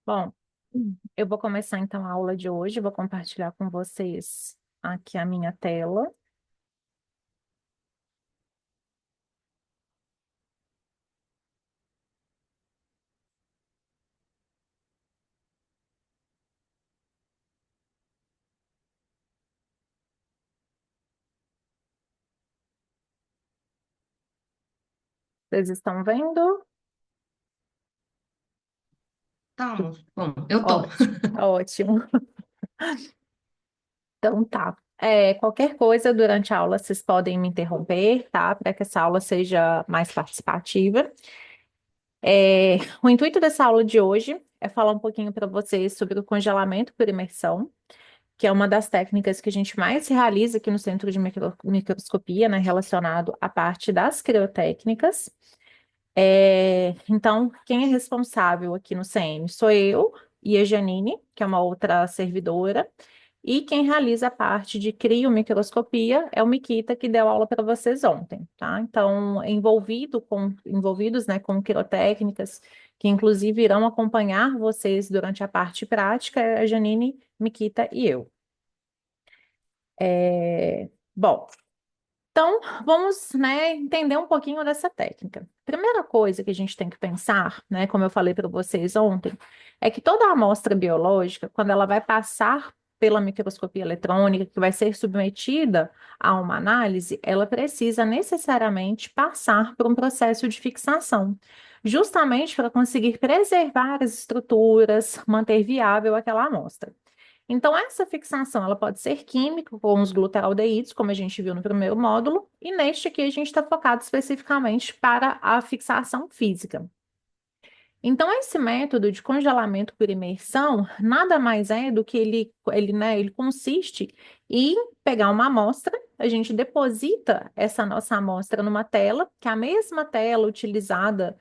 Bom, eu vou começar então a aula de hoje, vou compartilhar com vocês aqui a minha tela. Vocês estão vendo? Estamos. Bom, eu tô. Ótimo, ótimo. Então tá. Qualquer coisa durante a aula vocês podem me interromper, tá? Para que essa aula seja mais participativa. O intuito dessa aula de hoje é falar um pouquinho para vocês sobre o congelamento por imersão, que é uma das técnicas que a gente mais realiza aqui no Centro de Microscopia, né, relacionado à parte das criotécnicas. Então, quem é responsável aqui no CM sou eu e a Janine, que é uma outra servidora, e quem realiza a parte de criomicroscopia é o Miquita, que deu aula para vocês ontem, tá? Então, envolvidos, né, com quirotécnicas, que inclusive irão acompanhar vocês durante a parte prática, é a Janine, Miquita e eu. Bom, então, vamos, né, entender um pouquinho dessa técnica. Primeira coisa que a gente tem que pensar, né, como eu falei para vocês ontem, é que toda amostra biológica, quando ela vai passar pela microscopia eletrônica, que vai ser submetida a uma análise, ela precisa necessariamente passar por um processo de fixação, justamente para conseguir preservar as estruturas, manter viável aquela amostra. Então, essa fixação ela pode ser química, com os glutaraldeídos, como a gente viu no primeiro módulo, e neste aqui a gente está focado especificamente para a fixação física. Então, esse método de congelamento por imersão nada mais é do que ele consiste em pegar uma amostra, a gente deposita essa nossa amostra numa tela, que é a mesma tela utilizada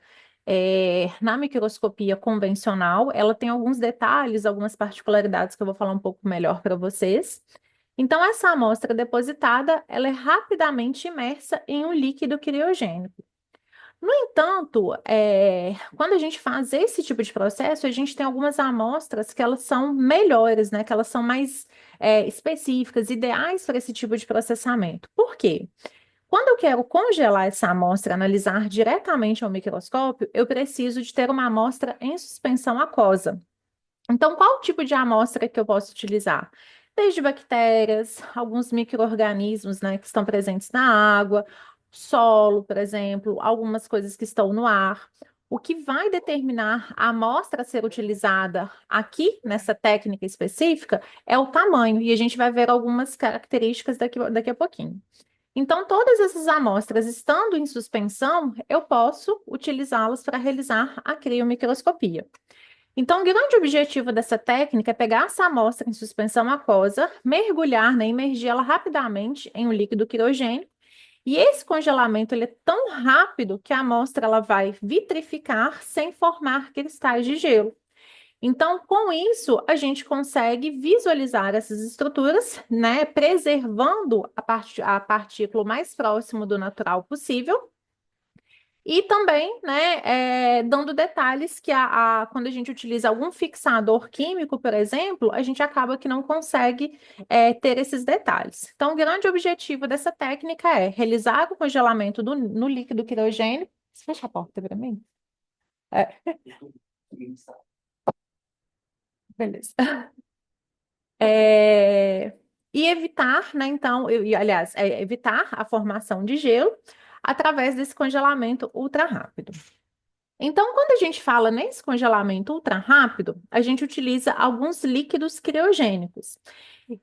na microscopia convencional. Ela tem alguns detalhes, algumas particularidades que eu vou falar um pouco melhor para vocês. Então, essa amostra depositada, ela é rapidamente imersa em um líquido criogênico. No entanto, quando a gente faz esse tipo de processo, a gente tem algumas amostras que elas são melhores, né? Que elas são mais específicas, ideais para esse tipo de processamento. Por quê? Quando eu quero congelar essa amostra, analisar diretamente ao microscópio, eu preciso de ter uma amostra em suspensão aquosa. Então, qual tipo de amostra que eu posso utilizar? Desde bactérias, alguns micro-organismos, né, que estão presentes na água, solo, por exemplo, algumas coisas que estão no ar. O que vai determinar a amostra a ser utilizada aqui, nessa técnica específica, é o tamanho, e a gente vai ver algumas características daqui a pouquinho. Então, todas essas amostras estando em suspensão, eu posso utilizá-las para realizar a criomicroscopia. Então, o grande objetivo dessa técnica é pegar essa amostra em suspensão aquosa, mergulhar, né, imergir ela rapidamente em um líquido quirogênico, e esse congelamento ele é tão rápido que a amostra ela vai vitrificar sem formar cristais de gelo. Então, com isso, a gente consegue visualizar essas estruturas, né, preservando a partícula o mais próximo do natural possível. E também, né, dando detalhes que quando a gente utiliza algum fixador químico, por exemplo, a gente acaba que não consegue ter esses detalhes. Então, o grande objetivo dessa técnica é realizar o congelamento no líquido quirogênico. Fecha a porta para mim. É, beleza. É, e evitar, né, então, aliás, evitar a formação de gelo através desse congelamento ultra rápido. Então, quando a gente fala nesse congelamento ultra rápido, a gente utiliza alguns líquidos criogênicos.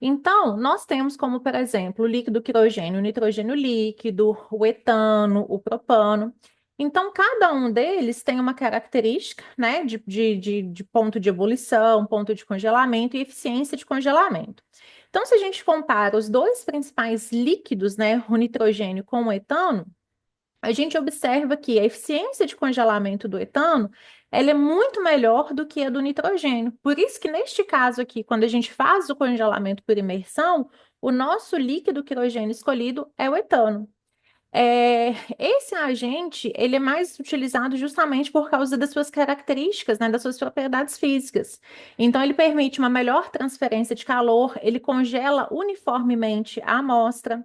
Então, nós temos como, por exemplo, o líquido criogênio, o nitrogênio líquido, o etano, o propano. Então, cada um deles tem uma característica, né, de ponto de ebulição, ponto de congelamento e eficiência de congelamento. Então, se a gente compara os dois principais líquidos, né, o nitrogênio com o etano, a gente observa que a eficiência de congelamento do etano, ela é muito melhor do que a do nitrogênio. Por isso que neste caso aqui, quando a gente faz o congelamento por imersão, o nosso líquido quirogênio escolhido é o etano. Esse agente, ele é mais utilizado justamente por causa das suas características, né, das suas propriedades físicas. Então, ele permite uma melhor transferência de calor, ele congela uniformemente a amostra,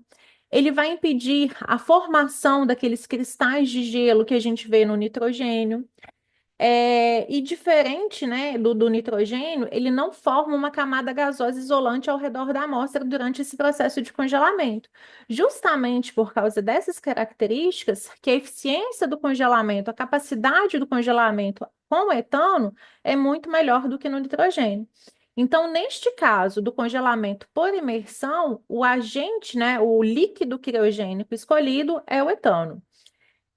ele vai impedir a formação daqueles cristais de gelo que a gente vê no nitrogênio. E diferente, né, do nitrogênio, ele não forma uma camada gasosa isolante ao redor da amostra durante esse processo de congelamento. Justamente por causa dessas características, que a eficiência do congelamento, a capacidade do congelamento com o etano é muito melhor do que no nitrogênio. Então, neste caso do congelamento por imersão, o agente, né, o líquido criogênico escolhido é o etano.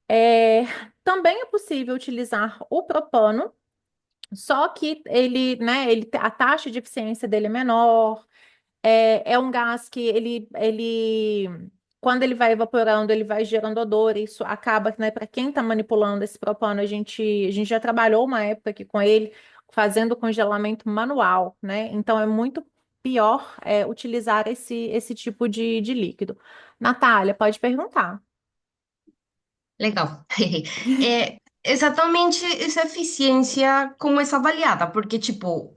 É, Também é possível utilizar o propano, só que ele, né, a taxa de eficiência dele é menor, é um gás que quando ele vai evaporando, ele vai gerando odor, isso acaba, né, para quem está manipulando esse propano, a gente já trabalhou uma época aqui com ele, fazendo congelamento manual, né, então é muito pior utilizar esse tipo de líquido. Natália, pode perguntar. Legal. Exatamente essa eficiência, como é avaliada? Porque, tipo,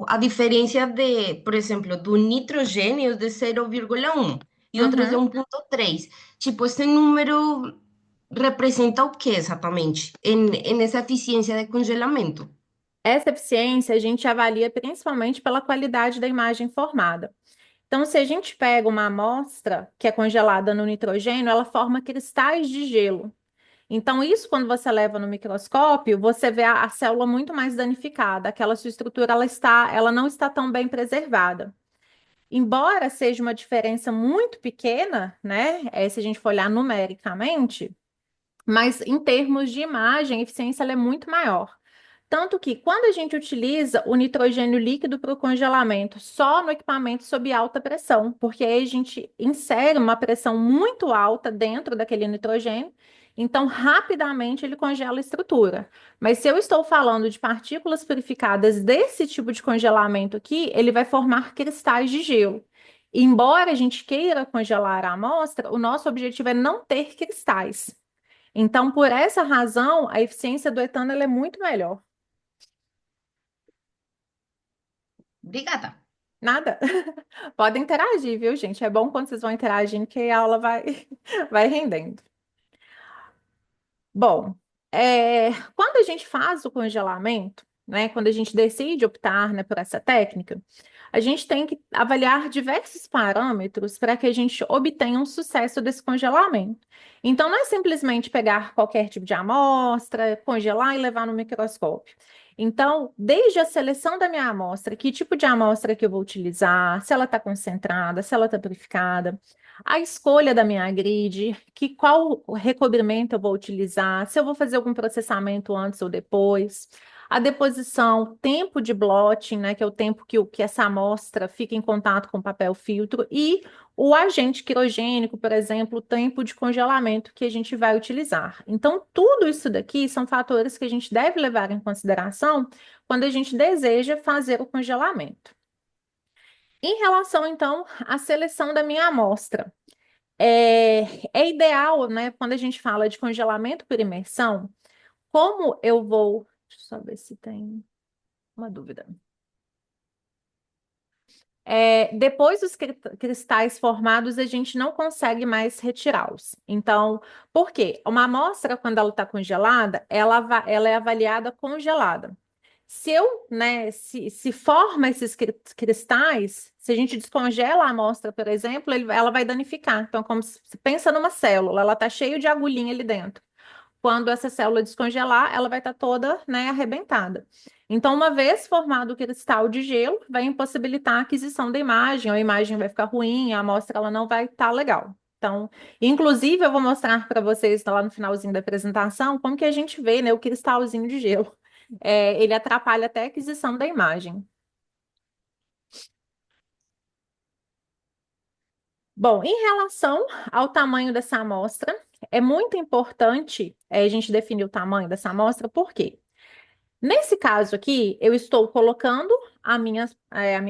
a diferença de, por exemplo, do nitrogênio de 0,1 e outros de Uhum. 1,3. Tipo, esse número representa o que exatamente nessa eficiência de congelamento? Essa eficiência a gente avalia principalmente pela qualidade da imagem formada. Então, se a gente pega uma amostra que é congelada no nitrogênio, ela forma cristais de gelo. Então, isso, quando você leva no microscópio, você vê a célula muito mais danificada. Aquela sua estrutura, ela não está tão bem preservada. Embora seja uma diferença muito pequena, né? Se a gente for olhar numericamente, mas em termos de imagem, a eficiência ela é muito maior. Tanto que, quando a gente utiliza o nitrogênio líquido para o congelamento só no equipamento sob alta pressão, porque aí a gente insere uma pressão muito alta dentro daquele nitrogênio, então rapidamente ele congela a estrutura. Mas se eu estou falando de partículas purificadas desse tipo de congelamento aqui, ele vai formar cristais de gelo. Embora a gente queira congelar a amostra, o nosso objetivo é não ter cristais. Então, por essa razão, a eficiência do etano ela é muito melhor. Obrigada. Nada. Podem interagir, viu, gente? É bom quando vocês vão interagindo que a aula vai, vai rendendo. Bom, quando a gente faz o congelamento, né, quando a gente decide optar, né, por essa técnica, a gente tem que avaliar diversos parâmetros para que a gente obtenha um sucesso desse congelamento. Então, não é simplesmente pegar qualquer tipo de amostra, congelar e levar no microscópio. Então, desde a seleção da minha amostra, que tipo de amostra que eu vou utilizar, se ela está concentrada, se ela está purificada, a escolha da minha grid, qual recobrimento eu vou utilizar, se eu vou fazer algum processamento antes ou depois, a deposição, tempo de blotting, né, que é o tempo que essa amostra fica em contato com o papel filtro, e o agente quirogênico, por exemplo, o tempo de congelamento que a gente vai utilizar. Então, tudo isso daqui são fatores que a gente deve levar em consideração quando a gente deseja fazer o congelamento. Em relação, então, à seleção da minha amostra. É ideal, né, quando a gente fala de congelamento por imersão, como eu vou. Deixa eu só ver se tem uma dúvida. Depois dos cristais formados, a gente não consegue mais retirá-los. Então, por quê? Uma amostra, quando ela está congelada, ela é avaliada congelada. Se eu, né, se forma esses cristais, se a gente descongela a amostra, por exemplo, ela vai danificar. Então, como se pensa numa célula, ela está cheia de agulhinha ali dentro. Quando essa célula descongelar, ela vai estar toda, né, arrebentada. Então, uma vez formado o cristal de gelo, vai impossibilitar a aquisição da imagem, a imagem vai ficar ruim, a amostra ela não vai estar legal. Então, inclusive, eu vou mostrar para vocês lá no finalzinho da apresentação como que a gente vê, né, o cristalzinho de gelo. Ele atrapalha até a aquisição da imagem. Bom, em relação ao tamanho dessa amostra, é muito importante a gente definir o tamanho dessa amostra, por quê? Nesse caso aqui, eu estou colocando a minha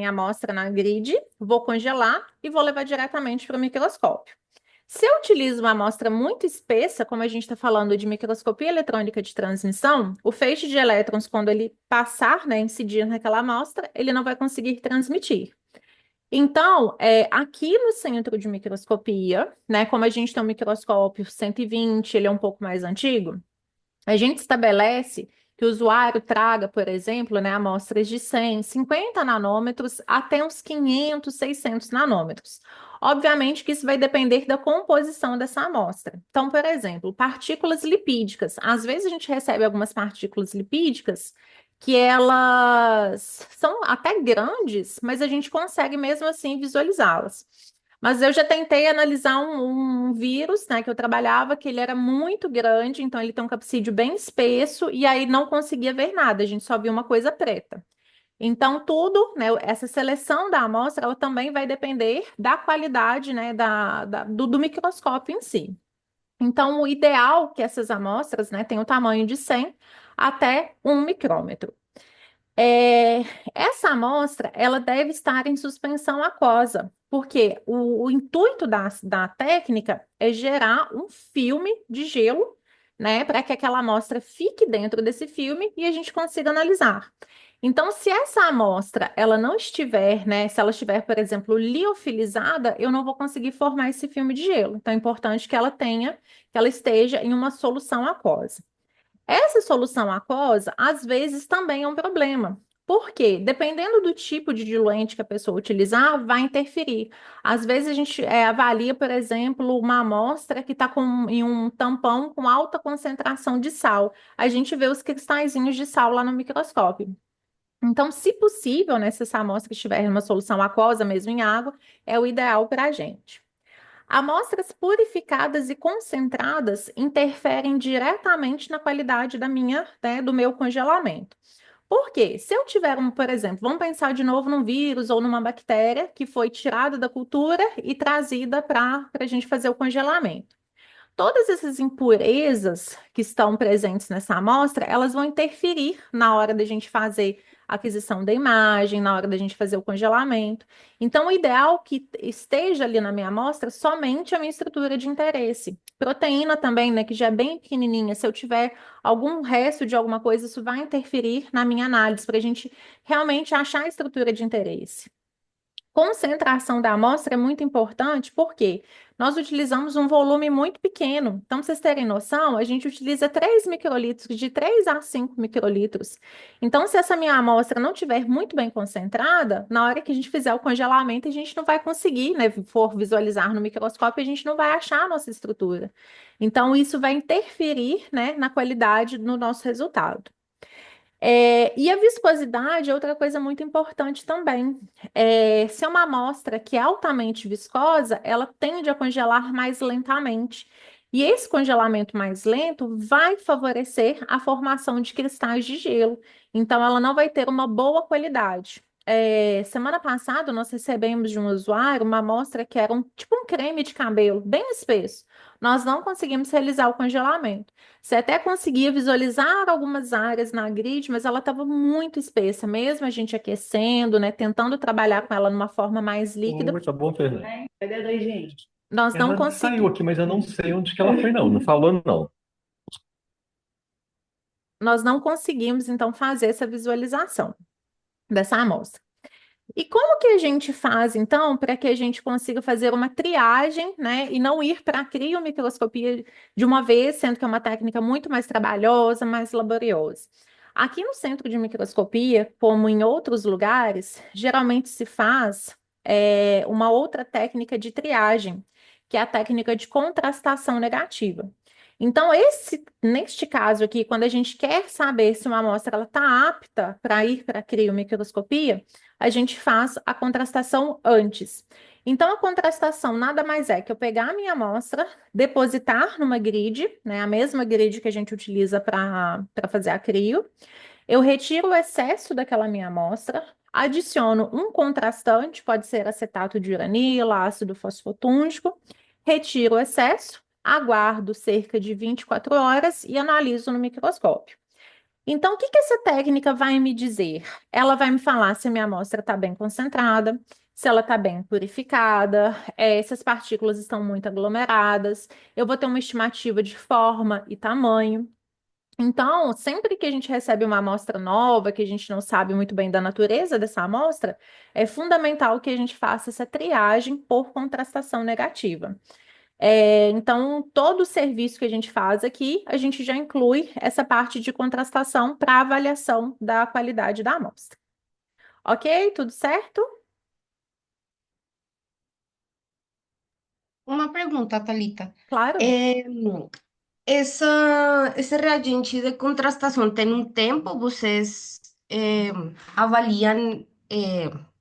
amostra na grid, vou congelar e vou levar diretamente para o microscópio. Se eu utilizo uma amostra muito espessa, como a gente está falando de microscopia eletrônica de transmissão, o feixe de elétrons, quando ele passar, né, incidir naquela amostra, ele não vai conseguir transmitir. Então, aqui no centro de microscopia, né, como a gente tem um microscópio 120, ele é um pouco mais antigo, a gente estabelece que o usuário traga, por exemplo, né, amostras de 100, 50 nanômetros até uns 500, 600 nanômetros. Obviamente que isso vai depender da composição dessa amostra. Então, por exemplo, partículas lipídicas. Às vezes a gente recebe algumas partículas lipídicas que elas são até grandes, mas a gente consegue mesmo assim visualizá-las. Mas eu já tentei analisar um vírus, né, que eu trabalhava, que ele era muito grande, então ele tem um capsídeo bem espesso, e aí não conseguia ver nada, a gente só via uma coisa preta. Então, tudo, né, essa seleção da amostra, ela também vai depender da qualidade, né, do microscópio em si. Então, o ideal é que essas amostras, né, tenham o tamanho de 100 até 1 micrômetro. É, essa amostra, ela deve estar em suspensão aquosa, porque o intuito da técnica é gerar um filme de gelo, né, para que aquela amostra fique dentro desse filme e a gente consiga analisar. Então, se essa amostra, ela não estiver, né, se ela estiver, por exemplo, liofilizada, eu não vou conseguir formar esse filme de gelo. Então, é importante que ela tenha, que ela esteja em uma solução aquosa. Essa solução aquosa, às vezes, também é um problema. Por quê? Dependendo do tipo de diluente que a pessoa utilizar, vai interferir. Às vezes a gente avalia, por exemplo, uma amostra que está em um tampão com alta concentração de sal. A gente vê os cristalzinhos de sal lá no microscópio. Então, se possível, né, se essa amostra estiver em uma solução aquosa, mesmo em água, é o ideal para a gente. Amostras purificadas e concentradas interferem diretamente na qualidade né, do meu congelamento. Por quê? Se eu tiver por exemplo, vamos pensar de novo num vírus ou numa bactéria que foi tirada da cultura e trazida para a gente fazer o congelamento. Todas essas impurezas que estão presentes nessa amostra, elas vão interferir na hora da gente fazer a aquisição da imagem, na hora da gente fazer o congelamento. Então, o ideal é que esteja ali na minha amostra somente a minha estrutura de interesse. Proteína também, né, que já é bem pequenininha. Se eu tiver algum resto de alguma coisa, isso vai interferir na minha análise, para a gente realmente achar a estrutura de interesse. Concentração da amostra é muito importante porque nós utilizamos um volume muito pequeno. Então, para vocês terem noção, a gente utiliza 3 microlitros, de 3 a 5 microlitros. Então, se essa minha amostra não estiver muito bem concentrada, na hora que a gente fizer o congelamento, a gente não vai conseguir, né, for visualizar no microscópio, a gente não vai achar a nossa estrutura. Então, isso vai interferir, né, na qualidade do nosso resultado. E a viscosidade é outra coisa muito importante também. Se é uma amostra que é altamente viscosa, ela tende a congelar mais lentamente. E esse congelamento mais lento vai favorecer a formação de cristais de gelo. Então, ela não vai ter uma boa qualidade. Semana passada, nós recebemos de um usuário uma amostra que era tipo um creme de cabelo, bem espesso. Nós não conseguimos realizar o congelamento. Você até conseguia visualizar algumas áreas na grid, mas ela estava muito espessa, mesmo a gente aquecendo, né, tentando trabalhar com ela numa forma mais líquida, Oi, tá bom, Fernanda? Cadê daí, gente? nós não Ela saiu conseguimos, aqui, mas eu não sei onde que ela foi, não. Não falou, não. nós não conseguimos então fazer essa visualização dessa amostra. E como que a gente faz, então, para que a gente consiga fazer uma triagem, né, e não ir para a criomicroscopia de uma vez, sendo que é uma técnica muito mais trabalhosa, mais laboriosa? Aqui no centro de microscopia, como em outros lugares, geralmente se faz uma outra técnica de triagem, que é a técnica de contrastação negativa. Então, neste caso aqui, quando a gente quer saber se uma amostra está apta para ir para a criomicroscopia, a gente faz a contrastação antes. Então, a contrastação nada mais é que eu pegar a minha amostra, depositar numa grid, né, a mesma grid que a gente utiliza para fazer a crio, eu retiro o excesso daquela minha amostra, adiciono um contrastante, pode ser acetato de uranila, ácido fosfotúngico, retiro o excesso, aguardo cerca de 24 horas e analiso no microscópio. Então, o que que essa técnica vai me dizer? Ela vai me falar se a minha amostra está bem concentrada, se ela está bem purificada, se as partículas estão muito aglomeradas. Eu vou ter uma estimativa de forma e tamanho. Então, sempre que a gente recebe uma amostra nova, que a gente não sabe muito bem da natureza dessa amostra, é fundamental que a gente faça essa triagem por contrastação negativa. Então, todo o serviço que a gente faz aqui, a gente já inclui essa parte de contrastação para avaliação da qualidade da amostra. Ok? Tudo certo? Uma pergunta, Thalita. Claro. É, esse reagente de contrastação tem um tempo? Vocês avaliam,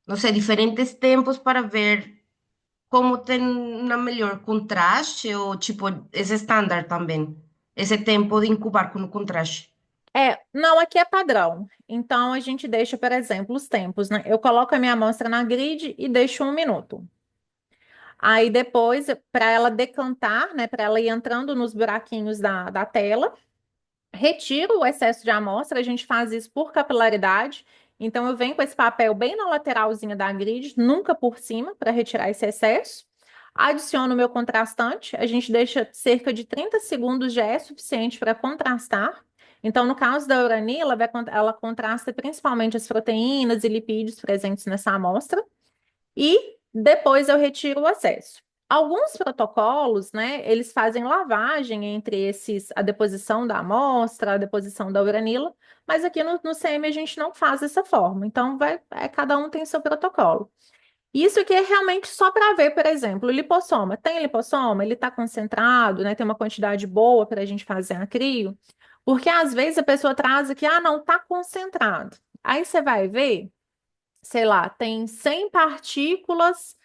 não sei, diferentes tempos para ver como tem uma melhor contraste ou, tipo, esse estándar também? Esse tempo de incubar com o contraste. Não, aqui é padrão. Então, a gente deixa, por exemplo, os tempos, né? Eu coloco a minha amostra na grid e deixo 1 minuto. Aí depois, para ela decantar, né, para ela ir entrando nos buraquinhos da tela, retiro o excesso de amostra, a gente faz isso por capilaridade. Então, eu venho com esse papel bem na lateralzinha da grid, nunca por cima, para retirar esse excesso. Adiciono o meu contrastante, a gente deixa cerca de 30 segundos, já é suficiente para contrastar. Então, no caso da uranila, ela contrasta principalmente as proteínas e lipídios presentes nessa amostra e depois eu retiro o excesso. Alguns protocolos, né, eles fazem lavagem entre a deposição da amostra, a deposição da uranila, mas aqui no CM a gente não faz dessa forma. Então, cada um tem seu protocolo. Isso aqui é realmente só para ver, por exemplo, o lipossoma. Tem lipossoma, ele está concentrado, né, tem uma quantidade boa para a gente fazer a crio, porque às vezes a pessoa traz aqui, não, está concentrado. Aí você vai ver sei lá, tem 100 partículas,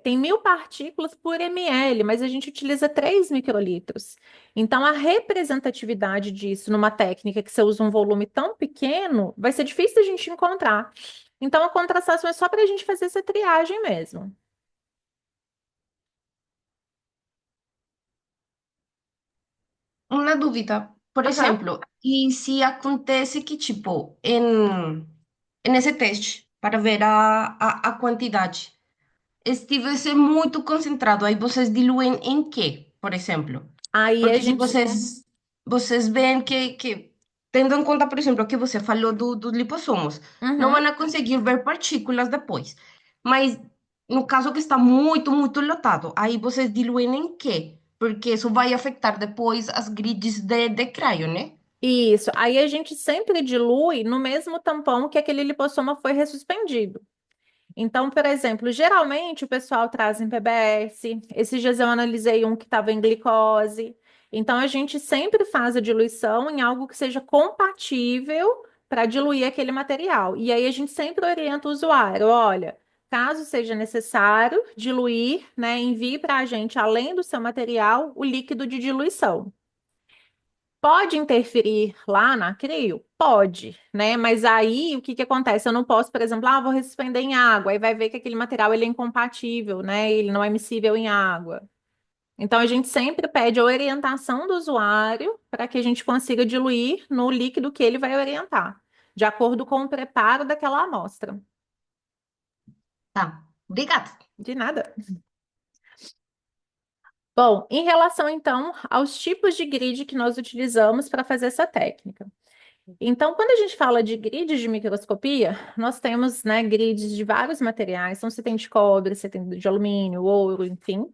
tem 1.000 partículas por ml, mas a gente utiliza 3 microlitros. Então, a representatividade disso numa técnica que você usa um volume tão pequeno, vai ser difícil a gente encontrar. Então, a contrastação é só para a gente fazer essa triagem mesmo. Uma dúvida, por Aham. exemplo, e se acontece que, tipo, nesse teste, para ver a quantidade, estivesse muito concentrado, aí vocês diluem em quê, por exemplo? Aí a Porque se gente. vocês veem que, tendo em conta, por exemplo, o que você falou dos lipossomos, não Uhum. vão conseguir ver partículas depois. Mas no caso que está muito, muito lotado, aí vocês diluem em quê? Porque isso vai afetar depois as grids de cryo, né? Isso. Aí a gente sempre dilui no mesmo tampão que aquele lipossoma foi ressuspendido. Então, por exemplo, geralmente o pessoal traz em PBS. Esses dias eu analisei um que estava em glicose. Então, a gente sempre faz a diluição em algo que seja compatível para diluir aquele material. E aí a gente sempre orienta o usuário: olha, caso seja necessário diluir, né, envie para a gente, além do seu material, o líquido de diluição. Pode interferir lá na crio? Pode, né? Mas aí o que que acontece? Eu não posso, por exemplo, vou suspender em água, aí vai ver que aquele material ele é incompatível, né? Ele não é miscível em água. Então a gente sempre pede a orientação do usuário para que a gente consiga diluir no líquido que ele vai orientar, de acordo com o preparo daquela amostra. Tá, obrigada. De nada. Bom, em relação então aos tipos de grid que nós utilizamos para fazer essa técnica. Então, quando a gente fala de grids de microscopia, nós temos, né, grids de vários materiais. Então, você tem de cobre, você tem de alumínio, ouro, enfim.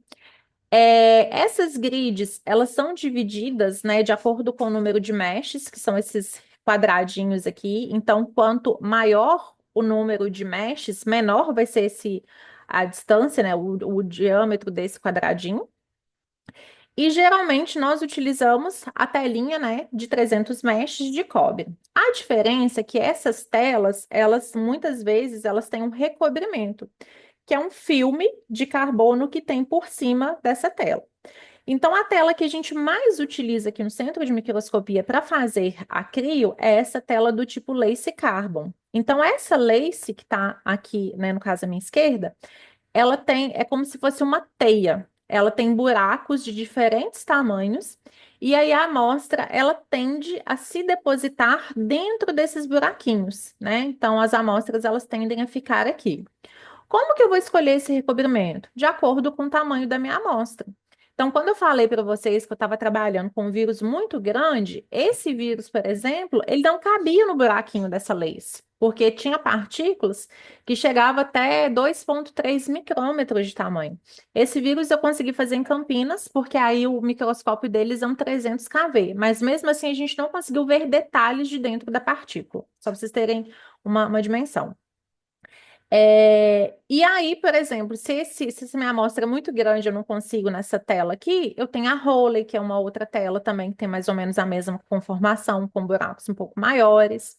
Essas grids, elas são divididas, né, de acordo com o número de meshes, que são esses quadradinhos aqui. Então, quanto maior o número de meshes, menor vai ser a distância, né, o diâmetro desse quadradinho. E geralmente nós utilizamos a telinha, né, de 300 meshes de cobre. A diferença é que essas telas, elas muitas vezes elas têm um recobrimento, que é um filme de carbono que tem por cima dessa tela. Então, a tela que a gente mais utiliza aqui no centro de microscopia para fazer a crio é essa tela do tipo lace carbon. Então, essa lace que está aqui, né, no caso à minha esquerda, é como se fosse uma teia. Ela tem buracos de diferentes tamanhos e aí a amostra ela tende a se depositar dentro desses buraquinhos, né? Então as amostras elas tendem a ficar aqui. Como que eu vou escolher esse recobrimento? De acordo com o tamanho da minha amostra. Então, quando eu falei para vocês que eu estava trabalhando com um vírus muito grande, esse vírus, por exemplo, ele não cabia no buraquinho dessa lace, porque tinha partículas que chegavam até 2,3 micrômetros de tamanho. Esse vírus eu consegui fazer em Campinas, porque aí o microscópio deles é um 300 kV, mas mesmo assim a gente não conseguiu ver detalhes de dentro da partícula, só para vocês terem uma dimensão. E aí, por exemplo, se essa minha amostra é muito grande, eu não consigo nessa tela aqui, eu tenho a Rayleigh, que é uma outra tela também, que tem mais ou menos a mesma conformação, com buracos um pouco maiores.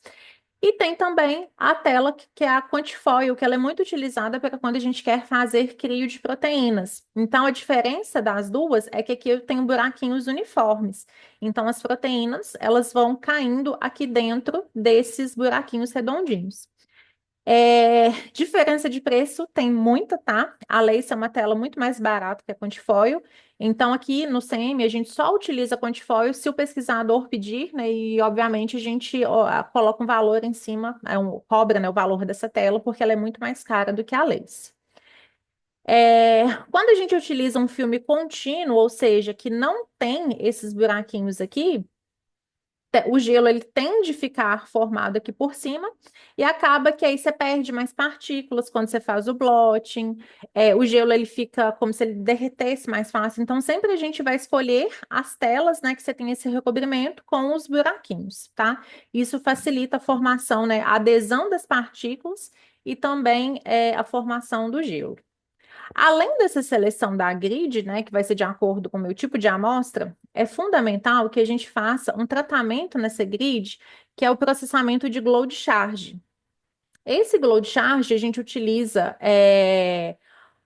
E tem também a tela que é a Quantifoil, que ela é muito utilizada para quando a gente quer fazer crio de proteínas. Então, a diferença das duas é que aqui eu tenho buraquinhos uniformes. Então, as proteínas, elas vão caindo aqui dentro desses buraquinhos redondinhos. Diferença de preço tem muita, tá? A Lace é uma tela muito mais barata que a Quantifoil. Então, aqui no CM, a gente só utiliza a Quantifoil se o pesquisador pedir, né? E, obviamente, a gente coloca um valor em cima, cobra, né, o valor dessa tela, porque ela é muito mais cara do que a Lace. Quando a gente utiliza um filme contínuo, ou seja, que não tem esses buraquinhos aqui, o gelo ele tende a ficar formado aqui por cima e acaba que aí você perde mais partículas quando você faz o blotting. O gelo ele fica como se ele derretesse mais fácil. Então sempre a gente vai escolher as telas, né, que você tem esse recobrimento com os buraquinhos, tá? Isso facilita a formação, né, a adesão das partículas e também a formação do gelo. Além dessa seleção da grid, né, que vai ser de acordo com o meu tipo de amostra, é fundamental que a gente faça um tratamento nessa grid, que é o processamento de glow charge. Esse glow charge a gente utiliza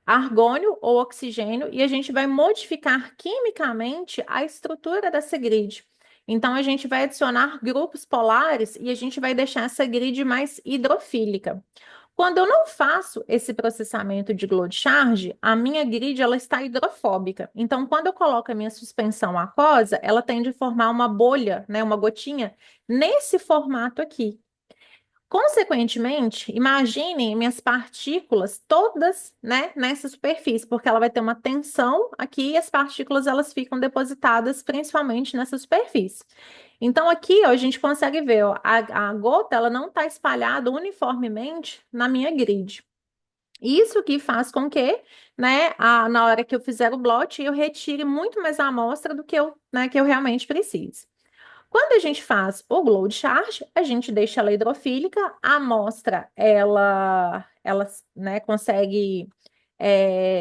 argônio ou oxigênio e a gente vai modificar quimicamente a estrutura dessa grid. Então, a gente vai adicionar grupos polares e a gente vai deixar essa grid mais hidrofílica. Quando eu não faço esse processamento de glow charge, a minha grid ela está hidrofóbica. Então, quando eu coloco a minha suspensão aquosa, ela tende a formar uma bolha, né, uma gotinha, nesse formato aqui. Consequentemente, imaginem minhas partículas todas, né, nessa superfície, porque ela vai ter uma tensão aqui e as partículas elas ficam depositadas principalmente nessa superfície. Então aqui, ó, a gente consegue ver, ó, a gota ela não está espalhada uniformemente na minha grid. Isso que faz com que, né, na hora que eu fizer o blot, eu retire muito mais amostra do que que eu realmente preciso. Quando a gente faz o glow charge, a gente deixa ela hidrofílica, a amostra, ela né, consegue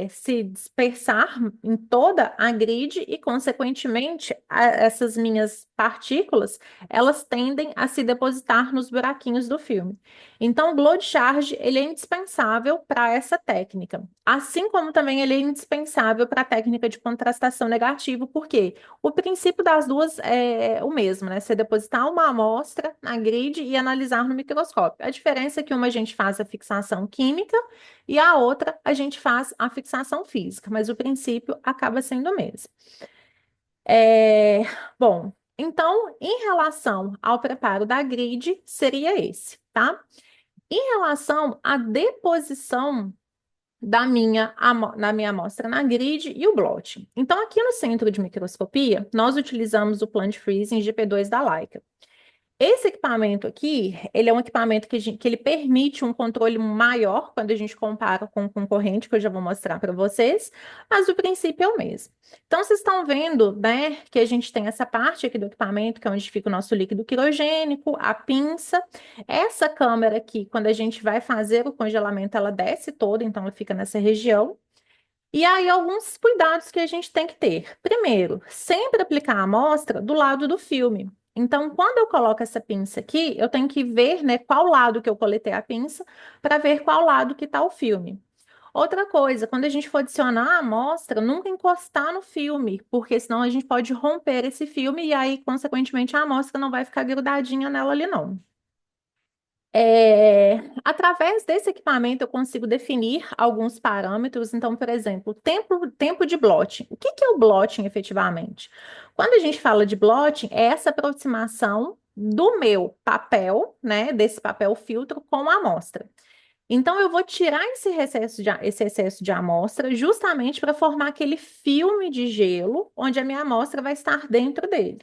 se dispersar em toda a grid e, consequentemente, essas minhas partículas, elas tendem a se depositar nos buraquinhos do filme. Então, o glow charge, ele é indispensável para essa técnica, assim como também ele é indispensável para a técnica de contrastação negativa, porque o princípio das duas é o mesmo, né? Você depositar uma amostra na grid e analisar no microscópio. A diferença é que uma a gente faz a fixação química e a outra a gente faz a fixação física, mas o princípio acaba sendo o mesmo. É, Bom, então, em relação ao preparo da grid, seria esse, tá? Em relação à deposição na minha amostra na grid e o blot. Então, aqui no centro de microscopia, nós utilizamos o Plant Freezing GP2 da Leica. Esse equipamento aqui, ele é um equipamento que ele permite um controle maior quando a gente compara com o concorrente, que eu já vou mostrar para vocês, mas o princípio é o mesmo. Então, vocês estão vendo, né, que a gente tem essa parte aqui do equipamento, que é onde fica o nosso líquido quirogênico, a pinça. Essa câmera aqui, quando a gente vai fazer o congelamento, ela desce toda, então ela fica nessa região. E aí, alguns cuidados que a gente tem que ter. Primeiro, sempre aplicar a amostra do lado do filme. Então, quando eu coloco essa pinça aqui, eu tenho que ver, né, qual lado que eu coletei a pinça para ver qual lado que está o filme. Outra coisa, quando a gente for adicionar a amostra, nunca encostar no filme, porque senão a gente pode romper esse filme e aí, consequentemente, a amostra não vai ficar grudadinha nela ali, não. Através desse equipamento, eu consigo definir alguns parâmetros. Então, por exemplo, tempo de blotting. O que é o blotting, efetivamente? Quando a gente fala de blotting, é essa aproximação do meu papel, né, desse papel filtro com a amostra. Então, eu vou tirar esse excesso de amostra justamente para formar aquele filme de gelo, onde a minha amostra vai estar dentro dele.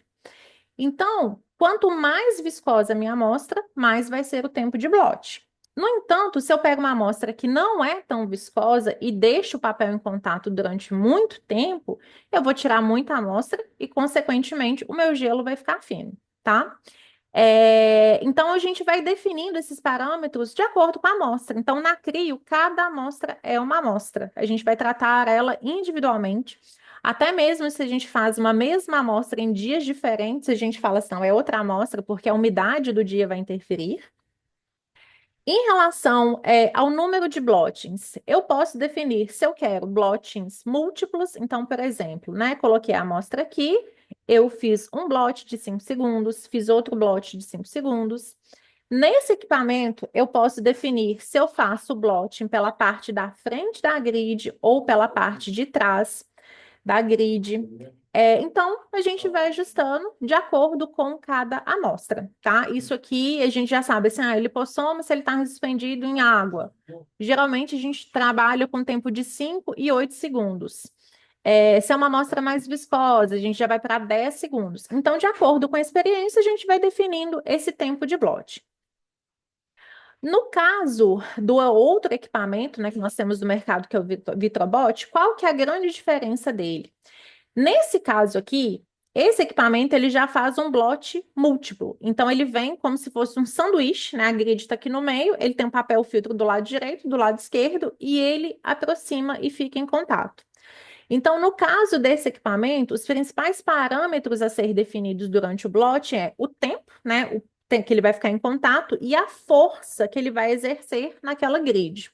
Então, quanto mais viscosa a minha amostra, mais vai ser o tempo de blot. No entanto, se eu pego uma amostra que não é tão viscosa e deixo o papel em contato durante muito tempo, eu vou tirar muita amostra e, consequentemente, o meu gelo vai ficar fino, tá? Então, a gente vai definindo esses parâmetros de acordo com a amostra. Então, na CRIO, cada amostra é uma amostra. A gente vai tratar ela individualmente. Até mesmo se a gente faz uma mesma amostra em dias diferentes, a gente fala assim, não, é outra amostra, porque a umidade do dia vai interferir. Em relação, ao número de blottings, eu posso definir se eu quero blottings múltiplos. Então, por exemplo, né, coloquei a amostra aqui, eu fiz um blot de 5 segundos, fiz outro blot de 5 segundos. Nesse equipamento, eu posso definir se eu faço o blotting pela parte da frente da grid ou pela parte de trás da grid. Então, a gente vai ajustando de acordo com cada amostra, tá? Isso aqui a gente já sabe, assim, o lipossoma, se ele está suspendido em água. Geralmente, a gente trabalha com tempo de 5 e 8 segundos. Se é uma amostra mais viscosa, a gente já vai para 10 segundos. Então, de acordo com a experiência, a gente vai definindo esse tempo de blot. No caso do outro equipamento, né, que nós temos no mercado, que é o Vitrobot, qual que é a grande diferença dele? Nesse caso aqui, esse equipamento ele já faz um blot múltiplo. Então, ele vem como se fosse um sanduíche, né? A grid está aqui no meio, ele tem um papel filtro do lado direito, do lado esquerdo, e ele aproxima e fica em contato. Então, no caso desse equipamento, os principais parâmetros a ser definidos durante o blot é o tempo, né? O tempo que ele vai ficar em contato e a força que ele vai exercer naquela grid.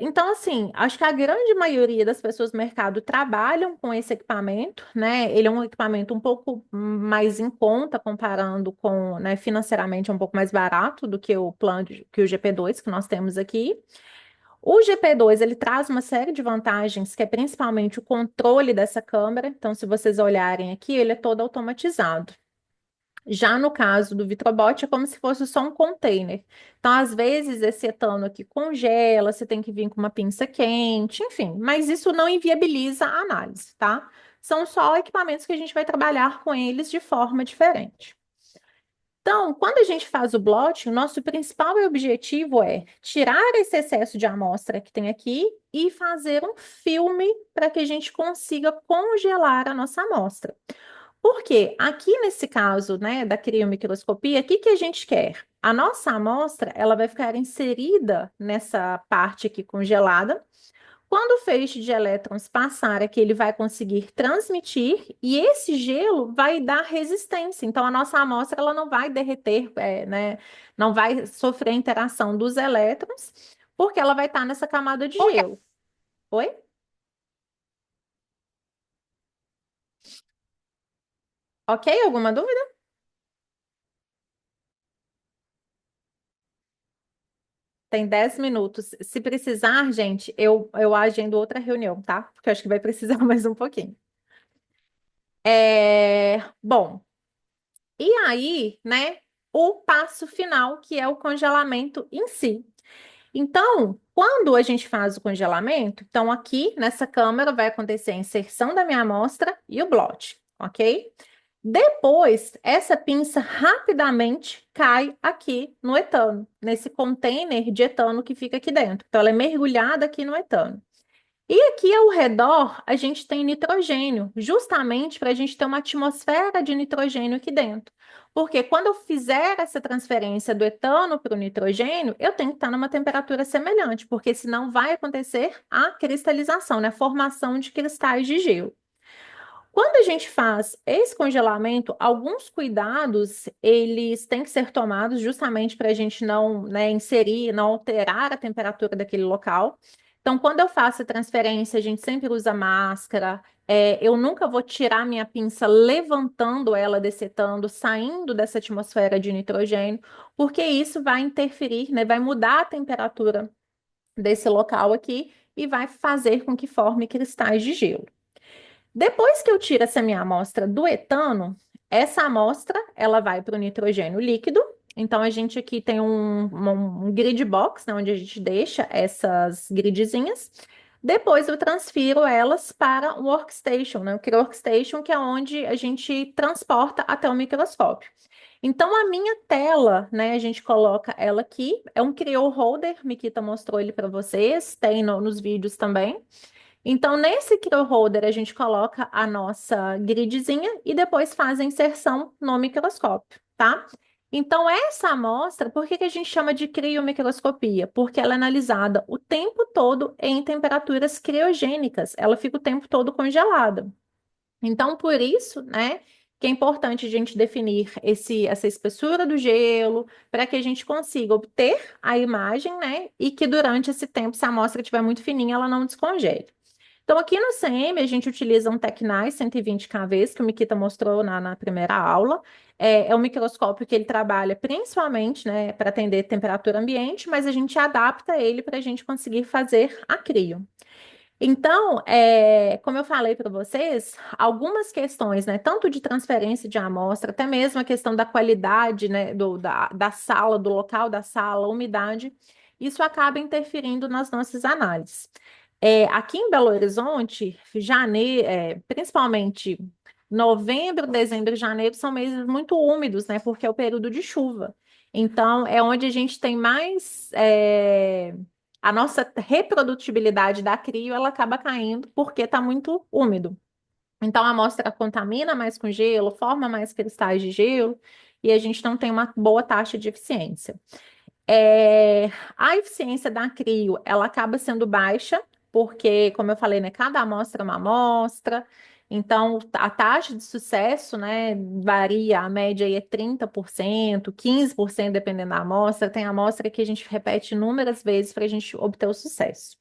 Então, assim, acho que a grande maioria das pessoas do mercado trabalham com esse equipamento, né? Ele é um equipamento um pouco mais em conta, comparando com, né, financeiramente é um pouco mais barato do que o plano, que o GP2 que nós temos aqui. O GP2, ele traz uma série de vantagens, que é principalmente o controle dessa câmera. Então, se vocês olharem aqui, ele é todo automatizado. Já no caso do Vitrobot, é como se fosse só um container. Então, às vezes, esse etano aqui congela, você tem que vir com uma pinça quente, enfim. Mas isso não inviabiliza a análise, tá? São só equipamentos que a gente vai trabalhar com eles de forma diferente. Então, quando a gente faz o blotting, o nosso principal objetivo é tirar esse excesso de amostra que tem aqui e fazer um filme para que a gente consiga congelar a nossa amostra. Porque aqui nesse caso, né, da criomicroscopia, o que que a gente quer? A nossa amostra, ela vai ficar inserida nessa parte aqui congelada. Quando o feixe de elétrons passar aqui, ele vai conseguir transmitir e esse gelo vai dar resistência. Então, a nossa amostra, ela não vai derreter, né, não vai sofrer a interação dos elétrons, porque ela vai estar nessa camada de gelo. Oi? Ok? Alguma dúvida? Tem 10 minutos. Se precisar, gente, eu agendo outra reunião, tá? Porque eu acho que vai precisar mais um pouquinho. Bom, e aí, né, o passo final, que é o congelamento em si. Então, quando a gente faz o congelamento, então aqui nessa câmera vai acontecer a inserção da minha amostra e o blot, ok? Depois, essa pinça rapidamente cai aqui no etano, nesse container de etano que fica aqui dentro. Então, ela é mergulhada aqui no etano. E aqui ao redor, a gente tem nitrogênio, justamente para a gente ter uma atmosfera de nitrogênio aqui dentro. Porque quando eu fizer essa transferência do etano para o nitrogênio, eu tenho que estar numa temperatura semelhante, porque senão vai acontecer a cristalização, né? A formação de cristais de gelo. Quando a gente faz esse congelamento, alguns cuidados eles têm que ser tomados justamente para a gente não, né, inserir, não alterar a temperatura daquele local. Então, quando eu faço a transferência, a gente sempre usa máscara. Eu nunca vou tirar minha pinça levantando ela, dessetando, saindo dessa atmosfera de nitrogênio, porque isso vai interferir, né, vai mudar a temperatura desse local aqui e vai fazer com que forme cristais de gelo. Depois que eu tiro essa minha amostra do etano, essa amostra ela vai para o nitrogênio líquido Então, a gente aqui tem um grid box, né, onde a gente deixa essas gridzinhas. Depois eu transfiro elas para um workstation, né? O Creo Workstation, que é onde a gente transporta até o microscópio. Então, a minha tela, né, a gente coloca ela aqui, é um Creo Holder, Miquita mostrou ele para vocês, tem nos vídeos também. Então, nesse Creo Holder, a gente coloca a nossa gridzinha e depois faz a inserção no microscópio, tá? Então, essa amostra, por que que a gente chama de criomicroscopia? Porque ela é analisada o tempo todo em temperaturas criogênicas, ela fica o tempo todo congelada. Então, por isso, né, que é importante a gente definir essa espessura do gelo, para que a gente consiga obter a imagem, né, e que durante esse tempo, se a amostra estiver muito fininha, ela não descongele. Então, aqui no CM, a gente utiliza um TECNAI 120 kV, que o Miquita mostrou na primeira aula. É um microscópio que ele trabalha principalmente, né, para atender temperatura ambiente, mas a gente adapta ele para a gente conseguir fazer a crio. Então, como eu falei para vocês, algumas questões, né, tanto de transferência de amostra, até mesmo a questão da qualidade, né, da sala, do local da sala, umidade, isso acaba interferindo nas nossas análises. Aqui em Belo Horizonte, janeiro, principalmente novembro, dezembro e janeiro são meses muito úmidos, né, porque é o período de chuva. Então, é onde a gente tem mais. A nossa reprodutibilidade da crio ela acaba caindo porque está muito úmido. Então a amostra contamina mais com gelo, forma mais cristais de gelo e a gente não tem uma boa taxa de eficiência. A eficiência da crio ela acaba sendo baixa porque, como eu falei, né, cada amostra é uma amostra. Então, a taxa de sucesso, né, varia, a média aí é 30%, 15%, dependendo da amostra. Tem amostra que a gente repete inúmeras vezes para a gente obter o sucesso.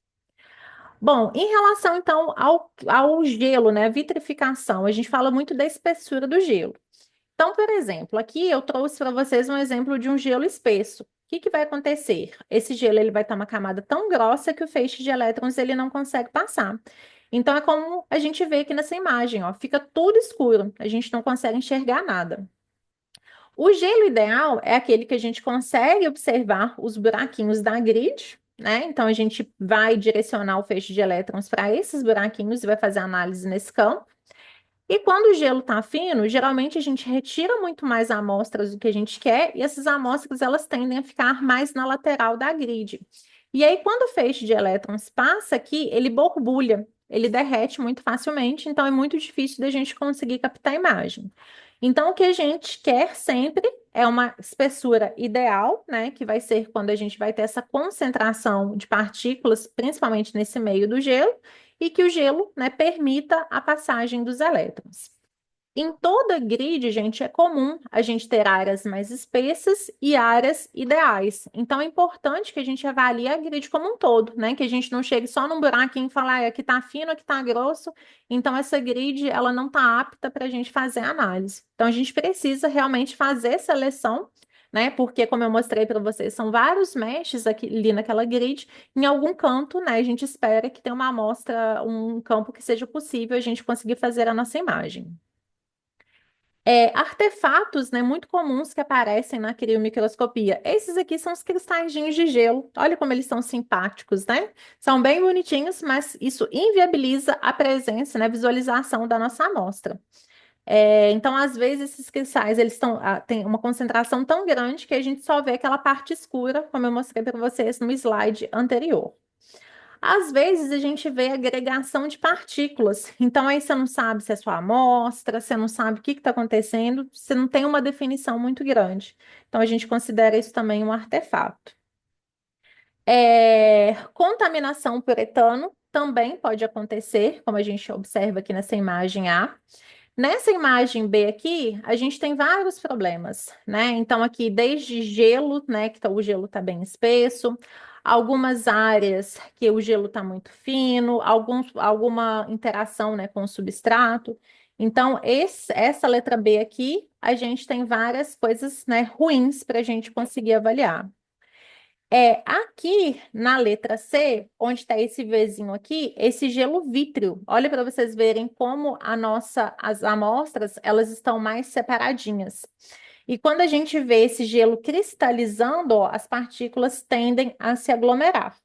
Bom, em relação então ao gelo, né, vitrificação, a gente fala muito da espessura do gelo. Então, por exemplo, aqui eu trouxe para vocês um exemplo de um gelo espesso. O que que vai acontecer? Esse gelo ele vai estar uma camada tão grossa que o feixe de elétrons ele não consegue passar. Então, é como a gente vê aqui nessa imagem, ó, fica tudo escuro, a gente não consegue enxergar nada. O gelo ideal é aquele que a gente consegue observar os buraquinhos da grid, né? Então, a gente vai direcionar o feixe de elétrons para esses buraquinhos e vai fazer análise nesse campo. E quando o gelo está fino, geralmente a gente retira muito mais amostras do que a gente quer, e essas amostras elas tendem a ficar mais na lateral da grid. E aí, quando o feixe de elétrons passa aqui, ele borbulha, ele derrete muito facilmente, então é muito difícil da gente conseguir captar a imagem. Então, o que a gente quer sempre é uma espessura ideal, né? Que vai ser quando a gente vai ter essa concentração de partículas, principalmente nesse meio do gelo e que o gelo, né, permita a passagem dos elétrons. Em toda grid, gente, é comum a gente ter áreas mais espessas e áreas ideais. Então, é importante que a gente avalie a grid como um todo, né? Que a gente não chegue só num buraquinho e falar, aqui tá fino, aqui tá grosso. Então, essa grid, ela não tá apta para a gente fazer análise. Então, a gente precisa realmente fazer seleção, né? Porque, como eu mostrei para vocês, são vários meshes aqui, ali naquela grid. Em algum canto, né? A gente espera que tenha uma amostra, um campo que seja possível a gente conseguir fazer a nossa imagem. Artefatos, né, muito comuns que aparecem na criomicroscopia. Esses aqui são os cristalzinhos de gelo. Olha como eles são simpáticos, né? São bem bonitinhos, mas isso inviabiliza a presença, né, visualização da nossa amostra. Então, às vezes, esses cristais eles têm uma concentração tão grande que a gente só vê aquela parte escura, como eu mostrei para vocês no slide anterior. Às vezes a gente vê agregação de partículas, então aí você não sabe se é sua amostra, você não sabe o que está acontecendo, você não tem uma definição muito grande. Então a gente considera isso também um artefato. Contaminação por etano também pode acontecer, como a gente observa aqui nessa imagem A. Nessa imagem B aqui, a gente tem vários problemas, né? Então, aqui, desde gelo, né? Que o gelo está bem espesso, algumas áreas que o gelo está muito fino, alguma interação, né, com o substrato. Então, essa letra B aqui, a gente tem várias coisas, né, ruins para a gente conseguir avaliar. Aqui na letra C, onde está esse Vzinho aqui, esse gelo vítreo. Olha para vocês verem como as amostras elas estão mais separadinhas. E quando a gente vê esse gelo cristalizando, ó, as partículas tendem a se aglomerar.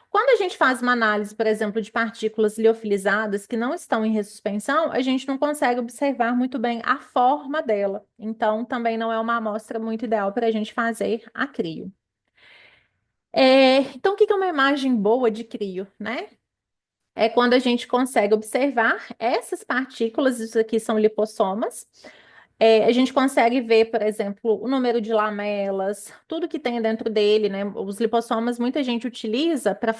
Quando a gente faz uma análise, por exemplo, de partículas liofilizadas que não estão em ressuspensão, a gente não consegue observar muito bem a forma dela. Então, também não é uma amostra muito ideal para a gente fazer a crio. Então, o que que é uma imagem boa de crio, né? É quando a gente consegue observar essas partículas, isso aqui são lipossomas. A gente consegue ver, por exemplo, o número de lamelas, tudo que tem dentro dele, né? Os lipossomas muita gente utiliza para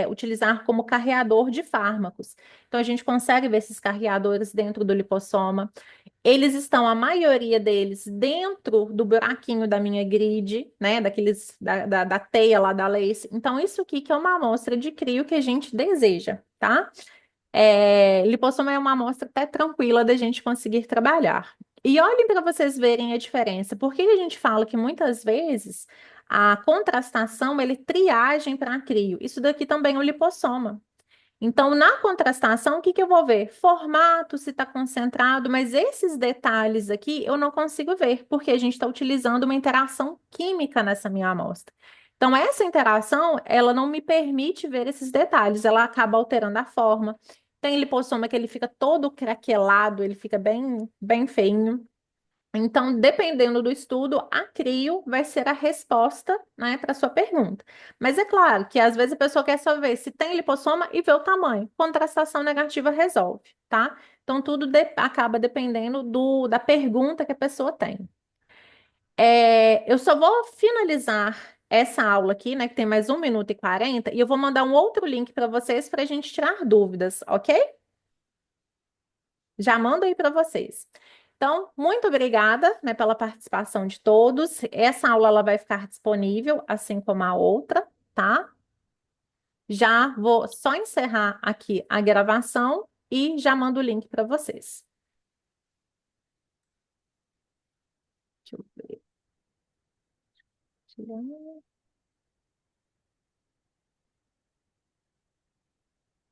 utilizar como carreador de fármacos. Então a gente consegue ver esses carreadores dentro do lipossoma. Eles estão, a maioria deles, dentro do buraquinho da minha grid, né? Da teia lá da lace. Então, isso aqui que é uma amostra de crio que a gente deseja, tá? Lipossoma é uma amostra até tranquila da gente conseguir trabalhar. E olhem para vocês verem a diferença. Por que a gente fala que muitas vezes a contrastação ele é triagem para crio? Isso daqui também é um lipossoma. Então, na contrastação, o que que eu vou ver? Formato, se está concentrado, mas esses detalhes aqui eu não consigo ver, porque a gente está utilizando uma interação química nessa minha amostra. Então, essa interação, ela não me permite ver esses detalhes, ela acaba alterando a forma. Tem lipossoma que ele fica todo craquelado, ele fica bem, bem feinho. Então, dependendo do estudo, a CRIO vai ser a resposta, né, para sua pergunta. Mas é claro que às vezes a pessoa quer só ver se tem lipossoma e ver o tamanho. Contrastação negativa resolve, tá? Então, tudo acaba dependendo da pergunta que a pessoa tem. Eu só vou finalizar essa aula aqui, né, que tem mais 1 minuto e 40, e eu vou mandar um outro link para vocês para a gente tirar dúvidas, ok? Já mando aí para vocês. Então, muito obrigada, né, pela participação de todos. Essa aula ela vai ficar disponível, assim como a outra, tá? Já vou só encerrar aqui a gravação e já mando o link para vocês. Deixa eu ver.